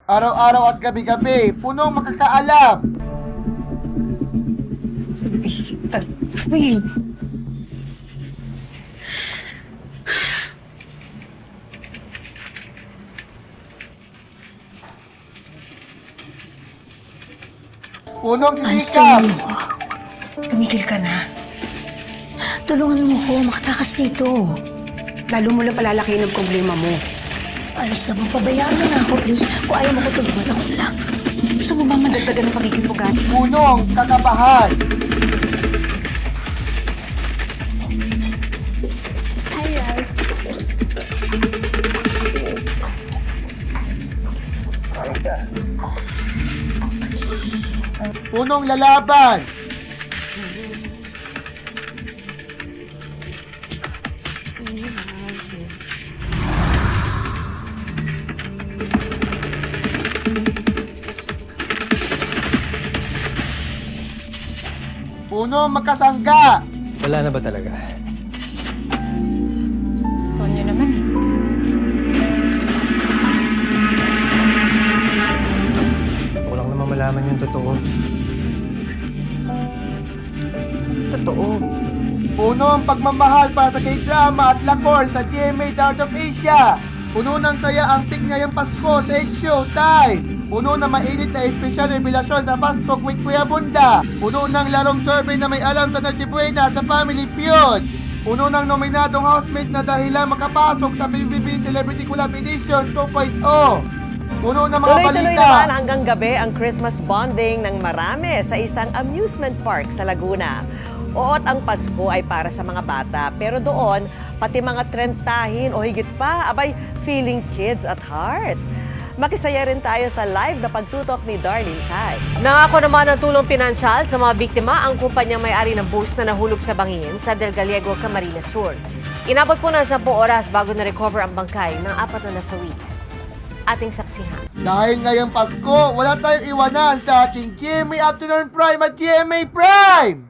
Araw-araw at gabi-gabi, punong makakaalam. Bisita. Uy. Punong Hans, sisikap. tulungan mo ko. Tumigil ka na. Tulungan mo ko makatakas dito. Lalo mo lang palalakihin ang problema mo. Alis na bang pabayaan mo na ako, please? Kung ayaw mo ko tulungan ako lang. Gusto mo ba madagdagan ng pagiging pugat? Punong kakabahan. Punong lalaban. Punong makasangga. Wala na ba talaga? Tonyo naman eh. Ako lang naman malaman yung totoo. Totoo. Punong pagmamahal para sa K-drama at lakor sa GMA Out of Asia. Puno ng saya ang peak ngayong Pasko sa Showtime. Puno na mainit na espesyal revelasyon sa Fast Talk with Kuya Bunda. Puno ng larong survey na may alam sa Noche Buena sa Family Feud. Puno ng nominadong housemates na dahilan makapasok sa PBB Celebrity Collab Edition 2.0. Puno ng mga Tuloy-tuloy balita. naman hanggang gabi ang Christmas bonding ng marami sa isang amusement park sa Laguna. Oot ang Pasko ay para sa mga bata, pero doon, pati mga trentahin o higit pa, abay, feeling kids at heart. Makisaya rin tayo sa live na pagtutok ni Darlene Tay. Nangako naman ng tulong pinansyal sa mga biktima ang kumpanyang may-ari ng bus na nahulog sa bangin sa Del Gallego, Camarines Sur. Inabot po ng 10 oras bago na-recover ang bangkay ng 4 na nasawi. Ating saksihan. Dahil ngayong Pasko, wala tayong iwanan sa ating GMA Afternoon Prime at GMA Prime!